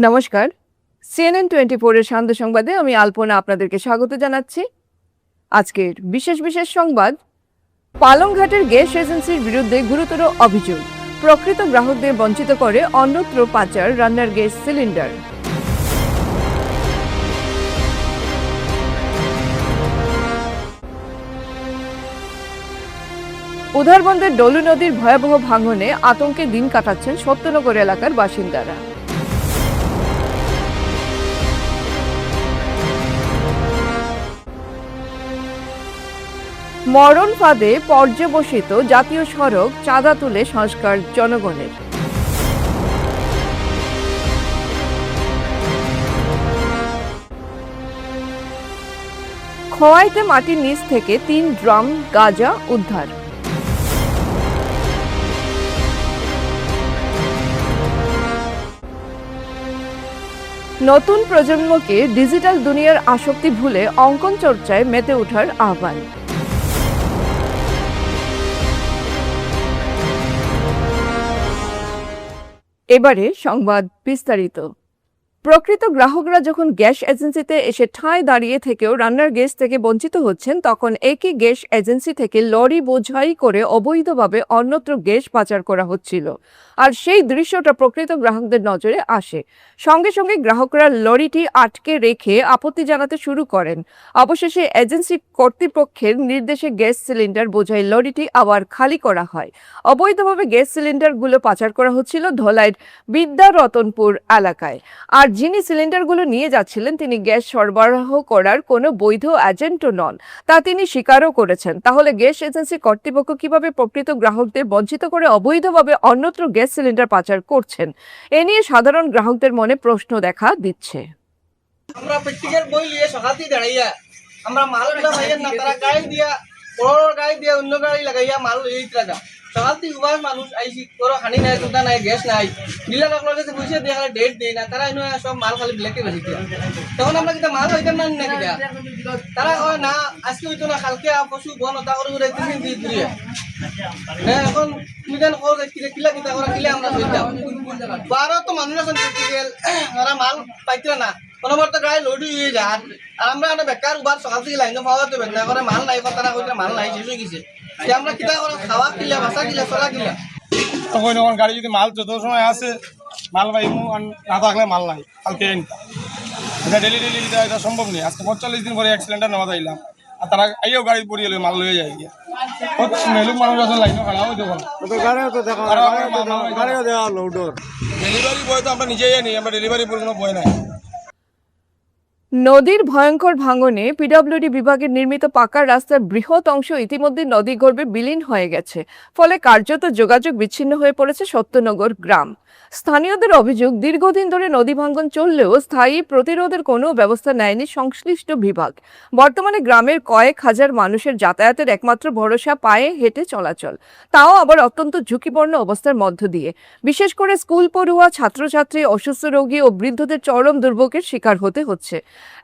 নমস্কার, CNN24 এর সান্ধ্য সংবাদে আমি আলপনা আপনাদেরকে স্বাগত জানাচ্ছি। আজকের বিশেষ সংবাদ, পালংঘাটের গ্যাস এজেন্সির বিরুদ্ধে গুরুতর অভিযোগ, প্রকৃত গ্রাহকদের বঞ্চিত করে অন্যত্র পাচার রান্নার গ্যাস সিলিন্ডার। উধারবন্দের ডলু নদীর ভয়াবহ ভাঙনে আতঙ্কে দিন কাটাচ্ছেন সত্যনগর এলাকার বাসিন্দারা। মরণ ফাঁদে পর্যবসিত জাতীয় সড়ক, চাঁদা তুলে সংস্কার জনগণের। খোয়াইতে মাটির নিচ থেকে 3 ড্রাম গাঁজা উদ্ধার। নতুন প্রজন্মকে ডিজিটাল দুনিয়ার আসক্তি ভুলে অঙ্কন চর্চায় মেতে ওঠার আহ্বান। এবারে সংবাদ বিস্তারিত। প্রকৃত গ্রাহকরা যখন গ্যাস এজেন্সিতে এসে ঠাঁই দাঁড়িয়ে থেকেও রান্নার গ্যাস থেকে বঞ্চিত হচ্ছেন, তখন একই গ্যাস এজেন্সি থেকে লরি বোঝাই করে অবৈধভাবে অন্যত্র গ্যাস পাচার করা হচ্ছিল। আর সেই দৃশ্যটা প্রকৃত গ্রাহকদের নজরে আসে। সঙ্গে সঙ্গে গ্রাহকরা লরিটি আটকে রেখে আপত্তি জানাতে শুরু করেন। অবশেষে এজেন্সি কর্তৃপক্ষের নির্দেশে গ্যাস সিলিন্ডার বোঝাই লরিটি আবার খালি করা হয়। অবৈধভাবে গ্যাস সিলিন্ডারগুলো পাচার করা হচ্ছিল ধলাইয়ের বিদ্যারতনপুর এলাকায়। আর যিনি সিলিন্ডারগুলো নিয়ে যাচ্ছিলেন তিনি গ্যাস সরবরাহ করার কোনো বৈধ এজেন্টও নন, তা তিনি স্বীকারও করেছেন। তাহলে গ্যাস এজেন্সি কর্তৃপক্ষ কিভাবে প্রকৃত গ্রাহকদের বঞ্চিত করে অবৈধভাবে অন্যত্র গ্যাস সিলিন্ডার পাচার করছেন? এ নিয়ে সাধারণ গ্রাহকদের মনে প্রশ্ন দেখা দিচ্ছে। আমরা প্র্যাকটিক্যাল বই নিয়ে সকালতেই দাঁড়াইয়া আমরা মালগুলো ভাইয়ের না তারা গাড়ি দিয়া বড় গাড়ি দিয়া অন্য গাড়ি লাগাইয়া মাল এই রাখা সকালতেই উভয় মানুষ আইসি কোনো হানি নাই, দুটা নাই, গ্যাস নাই, ডিলার আপনার কাছে বুঝে দিয়ে ডেট দেয় না, তারা এনে সব মাল খালি ব্ল্যাকে বেশি দিয়া। তখন আমরা কিনা মাল হইতাম না না কিনা তারা কয় না আজকে হইতো না, কালকে পশু বন হতা করে ঘুরে 3 দিন দিয়ে ঘুরিয়ে। হ্যাঁ, এখন তুমি যেন কিলা কিতা করা কিলে আমরা হইতাম 12 তো মানুষ আছেন প্র্যাকটিক্যাল, ওরা মাল পাইতরা না কোনোবার গাড়ি লোড হয়ে যায়। আর আমরা একটা বেকার উবার সকাল থেকে লাইন পাওয়া তো বেকার করে মাল নাই, তারা কইতে মাল নাই, শেষ হয়ে গেছে। আমরা কিতা করে খাওয়া কিলা বাসা কিলা চলা কিলা তখন যখন গাড়ি যদি মাল যত সময় আসে মাল পাইমু না থাকলে মাল নাই, কালকে এটা ডেলি এটা সম্ভব নেই। আজকে 45 দিন পরে এক সিলিন্ডার নেওয়া যাইলাম, আর তারা আইও গাড়ি পড়িয়ে মাল লয়ে যায় গিয়া মেলুক মানুষ আছে লাইনও খারাপ হইতে পারে। ডেলিভারি বয় তো আমরা নিজেই আনি, আমরা ডেলিভারি বয় কোনো বয় নাই। নদীর ভয়ঙ্কর ভাঙনে পিডব্লিউডি বিভাগের নির্মিত পাকা রাস্তার বৃহৎ অংশ ইতিমধ্যে নদীগর্ভে বিলীন হয়ে গেছে। ফলে কার্যত যোগাযোগ বিচ্ছিন্ন হয়ে পড়েছে সত্যনগর গ্রাম। স্থানীয়দের অভিযোগ, দীর্ঘদিন ধরে নদী ভাঙন চললেও স্থায়ী প্রতিরোধের কোনো ব্যবস্থা নেয়নি সংশ্লিষ্ট বিভাগ। বর্তমানে গ্রামের কয়েক হাজার মানুষের যাতায়াতের একমাত্র ভরসা পায়ে হেঁটে চলাচল, তাও আবার অত্যন্ত ঝুঁকিপূর্ণ অবস্থার মধ্য দিয়ে। বিশেষ করে স্কুল পড়ুয়া, ছাত্রছাত্রী, অসুস্থ রোগী ও বৃদ্ধদের চরম দুর্ভোগের শিকার হতে হচ্ছে।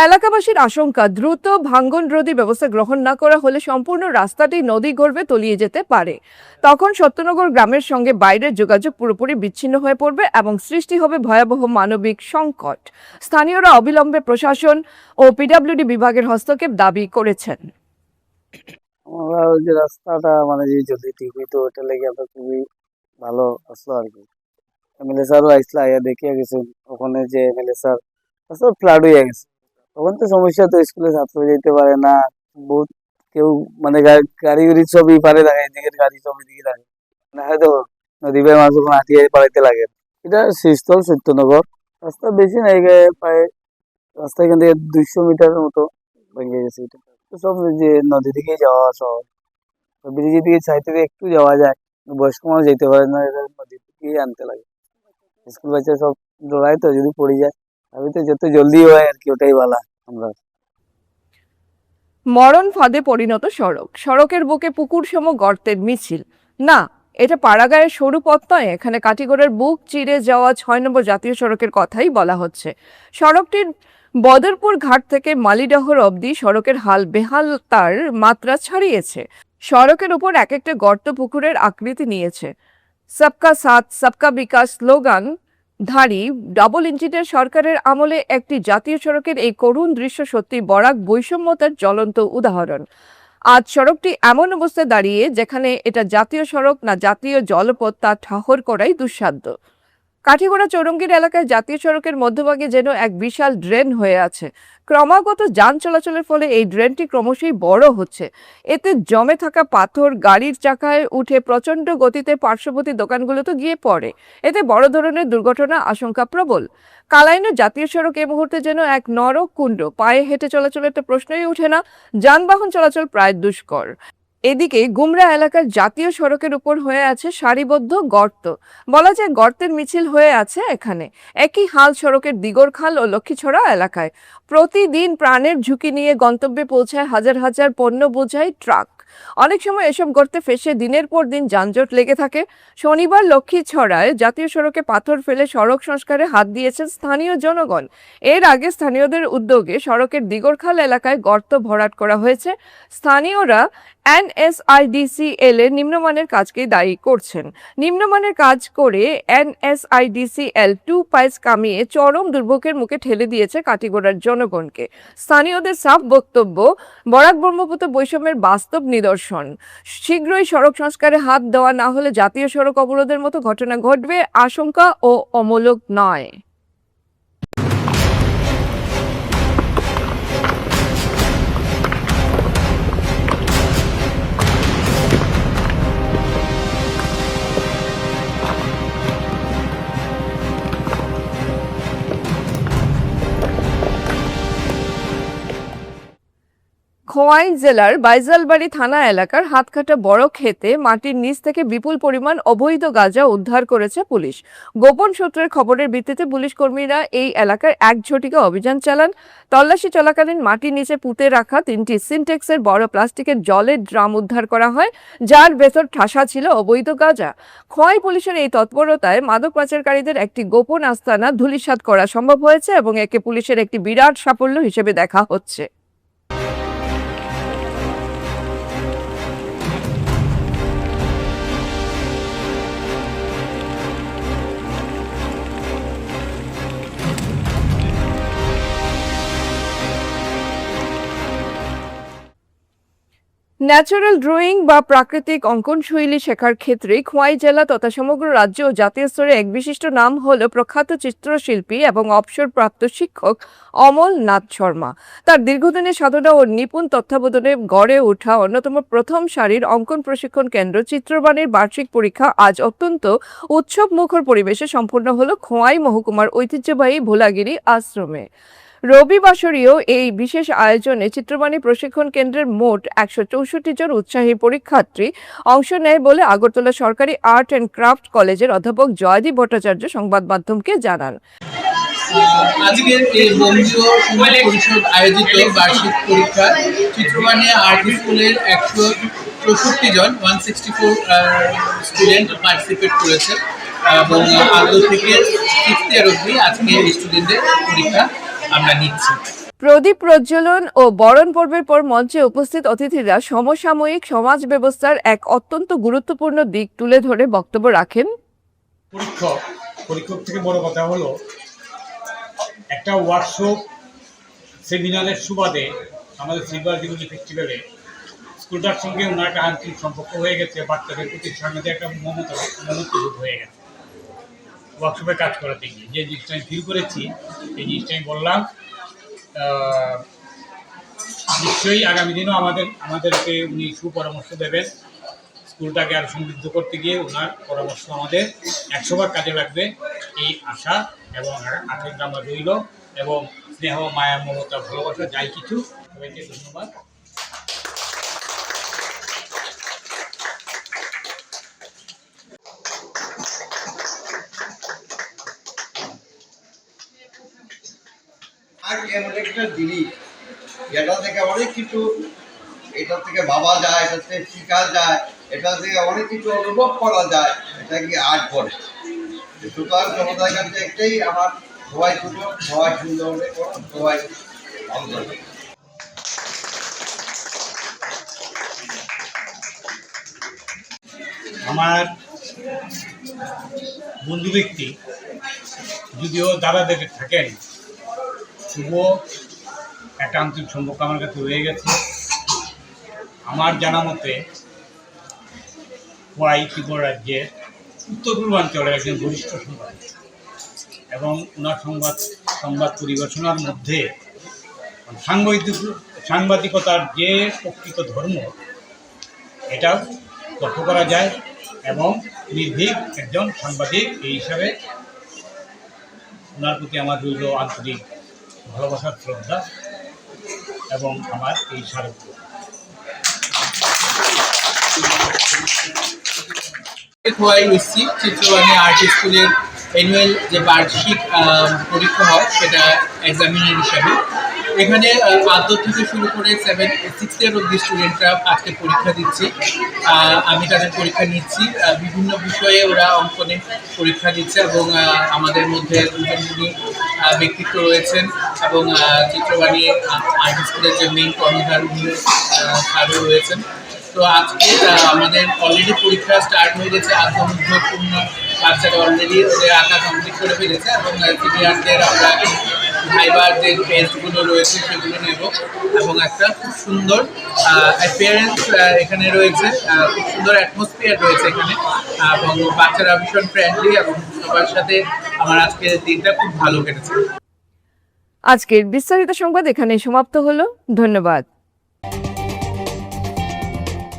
এলাকাবাসীর আশঙ্কা, দ্রুত ভাঙন রোধী ব্যবস্থা গ্রহণ না করা হলে সম্পূর্ণ রাস্তাটি নদী গর্ভে তলিয়ে যেতে পারে। তখন সত্যনগর গ্রামের সঙ্গে বাইরের যোগাযোগ পুরোপুরি বিচ্ছিন্ন হয়ে পড়বে এবং সৃষ্টি হবে ভয়াবহ মানবিক সংকট। স্থানীয়রা অবিলম্বে প্রশাসন ও পিডব্লিউডি বিভাগের হস্তক্ষেপ দাবি করেছেন। আমরা ওই যে রাস্তাটা মানে যে যদি ঠিক হইতো ওটা লেগে আমরা খুবই ভালো আসলো আর কি। এমএলএ স্যারও আইসলা, আইয়া দেখিয়া গেছেন ওখানে যে এমএলএ স্যার সব ফ্লাড হয়ে গেছে। তখন তো সমস্যা, তো স্কুলে ছাত্র যেতে পারে না, বহুত কেউ মানে গাড়ি গাড়ি সবই পারে থাকে, এদিকে গাড়ি সব এদিকে থাকে না, হয়তো নদী বের মাছ যখন হাঁটিয়ে পাড়াইতে লাগে। এটা শীতল সত্যনগর রাস্তা বেশি নাই, প্রায় রাস্তা এখান থেকে 200 মিটারের মতো ভেঙে গেছে। এটা তো সব যে নদী দিকেই যাওয়া সহজ, ব্রিজের দিকে চাইতে একটু যাওয়া যায়, বয়স্ক মানুষ যেতে পারে না, এটা নদী থেকেই আনতে লাগে। স্কুল বাচ্চা সব দৌড়ায়, তো যদি পড়ে যায় আমি তো যত জলদি হয় আর কি, ওটাই ভালো। আমরা মরণ ফাঁদে পরিণত সড়ক, সড়কের বুকে পুকুর সম গর্তের মিছিল। না, এটা পাড়াগাঁয়ের সরু পথ নয়, এখানে কাটিগড়ের বুক চিরে যাওয়া 6 নম্বর জাতীয় সড়কের কথাই বলা হচ্ছে। সড়কটির বদরপুর ঘাট থেকে মালিডহর অবধি সড়কের হাল বেহাল, তার মাত্রা ছাড়িয়েছে। সড়কের উপর এক একটা গর্ত পুকুরের আকৃতি নিয়েছে। সবকা সাথ সবকা বিকাশ স্লোগান ধারী ডাবল ইঞ্জিনের সরকারের আমলে একটি জাতীয় সড়কের এই করুণ দৃশ্য সত্যি বরাক বৈষম্যতার জ্বলন্ত উদাহরণ। আজ সড়কটি এমন অবস্থায় দাঁড়িয়ে যেখানে এটা জাতীয় সড়ক না জাতীয় জলপথ তা ঠাহর করাই দুঃসাধ্য। কাঠিগড়া চৌরঙ্গীর এলাকায় জাতীয় সড়কের মধ্যভাগে যেন এক বিশাল ড্রেন হয়ে আছে। ক্রমাগত যান চলাচলের ফলে এই ড্রেনটি ক্রমশই বড় হচ্ছে। এতে জমে থাকা পাথর গাড়ির চাকায় উঠে প্রচণ্ড গতিতে পার্শ্ববর্তী দোকানগুলোতে গিয়ে পড়ে। এতে বড় ধরনের দুর্ঘটনা আশঙ্কা প্রবল। কালাইনের জাতীয় সড়ক এই মুহূর্তে যেন এক নরক কুণ্ড। পায়ে হেঁটে চলাচলের তো প্রশ্নই ওঠে না, যানবাহন চলাচল প্রায় দুষ্কর। এদিকে গুমরা এলাকার জাতীয় সড়কের উপর হয়ে আছে সারিবদ্ধ গর্ত। বলা যায় গর্তের মিছিল হয়ে আছে এখানে। একই হাল সড়কের দিগরখাল ও লক্ষ্মীছড়া এলাকায়। প্রতিদিন প্রাণের ঝুঁকি নিয়ে গন্তব্যে পৌঁছায় হাজার হাজার পণ্য বোঝাই ট্রাক। অনেক সময় এসব গর্তে ফেঁসে দিনের পর দিন যানজট লেগে থাকে। শনিবার লক্ষ্মীছড়ায় জাতীয় সড়কে পাথর ফেলে সড়ক সংস্কারে হাত দিয়েছেন স্থানীয় জনগণ। এর আগে স্থানীয়দের উদ্যোগে সড়কের দিগরখাল এলাকায় গর্ত ভরাট করা হয়েছে। স্থানীয়রা NSIDCL এর নিম্নমানের কাজকেই দায়ী করছেন। নিম্নমানের কাজ করে NSIDCL 2 পাইস কামিয়ে চরম দুর্ভোগের মুখে ঠেলে দিয়েছে কাটিগড়ার জনগণকে। স্থানীয়দের সাফ বক্তব্য, বরাক ব্রহ্মপুত্র বৈষম্যের বাস্তব নিদর্শন। শীঘ্রই সড়ক সংস্কারে হাত দেওয়া না হলে জাতীয় সড়ক অবরোধের মতো ঘটনা ঘটবে, আশঙ্কা ও অমূলক নয়। খোয়াই জেলার বাইজালবাড়ি থানা এলাকার হাতকাটা বড় ক্ষেতে মাটির নিচ থেকে বিপুল পরিমাণ অবৈধ গাঁজা উদ্ধার করেছে পুলিশ। গোপন সূত্রের খবরের ভিত্তিতে পুলিশ কর্মীরা এই এলাকায় একঝটিকা অভিযান চালান। তল্লাশি চলাকালীন মাটির নিচে পুঁতে রাখা 3টি সিনটেক্সের বড় প্লাস্টিকের জলের ড্রাম উদ্ধার করা হয়, যার ভেতর ঠাসা ছিল অবৈধ গাঁজা। খোয়াই পুলিশের এই তৎপরতায় মাদক পাচারকারীদের একটি গোপন আস্তানা ধূলিসাৎ করা সম্ভব হয়েছে এবং একে পুলিশের একটি বিরাট সাফল্য হিসেবে দেখা হচ্ছে। ন্যাচারাল ড্রয়িং বা প্রাকৃতিক অঙ্কন শৈলী শেখার ক্ষেত্রে খোয়াই জেলা তথা সমগ্র রাজ্য ও জাতীয় স্তরে এক বিশিষ্ট নাম হল প্রখ্যাত চিত্রশিল্পী এবং অবসরপ্রাপ্ত শিক্ষক অমল নাথ শর্মা। তার দীর্ঘদিনের সাধনা ও নিপুণ তত্ত্বাবধানে গড়ে ওঠা অন্যতম প্রথম সারির অঙ্কন প্রশিক্ষণ কেন্দ্র চিত্রবাণীর বার্ষিক পরীক্ষা আজ অত্যন্ত উৎসব মুখর পরিবেশে সম্পন্ন হল খোয়াই মহকুমার ঐতিহ্যবাহী ভোলাগিরি আশ্রমে। রবিবাসরীয় এই বিশেষ আয়োজনে চিত্রবাণী প্রশিক্ষণ কেন্দ্রের মোট 164 জন উৎসাহী পরীক্ষার্থী অংশ নেয় বলে আগরতলা সরকারি আর্ট অ্যান্ড ক্রাফট কলেজের অধ্যাপক জয়দীপ ভট্টাচার্য সংবাদ মাধ্যমকে জানান। আজকের এই বঙ্গীয় সমাজ পরিষদ আয়োজিত বার্ষিক পরীক্ষা চিত্রবাণী আর্ট স্কুলের 164 জন 164 স্টুডেন্ট পার্টিসিপেট করেছে এবং আদৌ থেকে 6th ইয়ার অবধি আজকে স্টুডেন্টদের পরীক্ষা আমরা নিচ্ছি। প্রদীপ প্রজ্বলন ও বরণ পর্বের পর মঞ্চে উপস্থিত অতিথিরা সমসাময়িক সমাজ ব্যবস্থার এক অত্যন্ত গুরুত্বপূর্ণ দিক তুলে ধরে বক্তব্য রাখেন। পরীক্ষক থেকে বড় কথা হলো একটা ওয়ার্কশপ সেমিনারের সুবাদে আমাদের সিলভার জুবিলি ফেস্টিভ্যালে স্কুলটার সঙ্গে ওনার একটা আন্তরিক সম্পর্ক হয়ে গেছে, বাচ্চাদের প্রতি সাংঘাতিক একটা মমত্ববোধ হয়ে গেছে ওয়ার্কশপে কাজ করাতে গিয়ে। যে জিনিসটা আমি ফিল করেছি এই জিনিসটা আমি বললাম। নিশ্চয়ই আগামী দিনও আমাদেরকে উনি সুপরামর্শ দেবেন। স্কুলটাকে আরও সমৃদ্ধ করতে গিয়ে ওনার পরামর্শ আমাদের 100বার কাজে লাগবে এই আশা এবং আকাঙ্ক্ষা আমার রইল। এবং স্নেহ, মায়া, মমতা, ভালোবাসা যাই কিছু, সবাইকে ধন্যবাদ। আর এমন একটা জিনিস যেটা থেকে অনেক কিছু, এটা থেকে ভাবা যায়, এটা থেকে শেখা যায়, এটা থেকে অনেক কিছু অনুভব করা যায়, এটা কি আর্ট করে। সুতরাং জনতার কাছে একটাই আমার, সবাই সুযোগ, সবাই সুন্দর করো, সবাই ভালো থাকে। আমার বন্ধু ব্যক্তি যদিও দাদাদের থাকেন, তবুও একটা আন্তরিক সম্পর্ক আমার কাছে রয়ে গেছে। আমার জানা মতে খোয়াই ত্রিপুরা রাজ্যের উত্তর পূর্বাঞ্চলের একজন বরিষ্ঠ সাংবাদিক, এবং ওনার সংবাদ পরিবেশনার মধ্যে সাংবাদিকতার যে প্রকৃত ধর্ম এটা লক্ষ্য করা যায়, এবং নির্ভীক একজন সাংবাদিক এই হিসাবে ওনার প্রতি আমার রইল আন্তরিক ভালোবাসার শ্রদ্ধা এবং আমার এই স্মারক। খোয়াই এসছি চিত্রবাণী আর্ট স্কুলের অ্যানুয়াল যে বার্ষিক পরীক্ষা হয় সেটা এক্সামিনার হিসাবে। এখানে আদর থেকে শুরু করে 6 ইয়ার অব্দি স্টুডেন্টরা আজকে পরীক্ষা দিচ্ছে। আমি তাদের পরীক্ষা নিচ্ছি, বিভিন্ন বিষয়ে ওরা অঙ্কনে পরীক্ষা দিচ্ছে, এবং আমাদের মধ্যে দুজন ব্যক্তিত্ব রয়েছেন, এবং চিত্রবাণী আর্ট স্কুলের যে মেইন কর্মধার স্যারও রয়েছেন। তো আজকে আমাদের অলরেডি পরীক্ষা স্টার্ট হয়ে গেছে। আত্মমুগ্ধপূর্ণ বাচ্চারা অলরেডি ওদের আঁকা কমপ্লিট করে ফেলেছে, এবং সিনিয়রদের আমরা ভাইবার যে টেস্টগুলো রয়েছে সেগুলো নেব, এবং একটা খুব সুন্দর অ্যাপিয়ারেন্স এখানে রয়েছে, খুব সুন্দর অ্যাটমসফিয়ার রয়েছে এখানে, এবং বাচ্চারা ভীষণ ফ্রেন্ডলি, এবং সবার সাথে আমার আজকের দিনটা খুব ভালো কেটেছে। আজকের বিস্তারিত সংবাদ এখানে সমাপ্ত হলো। ধন্যবাদ।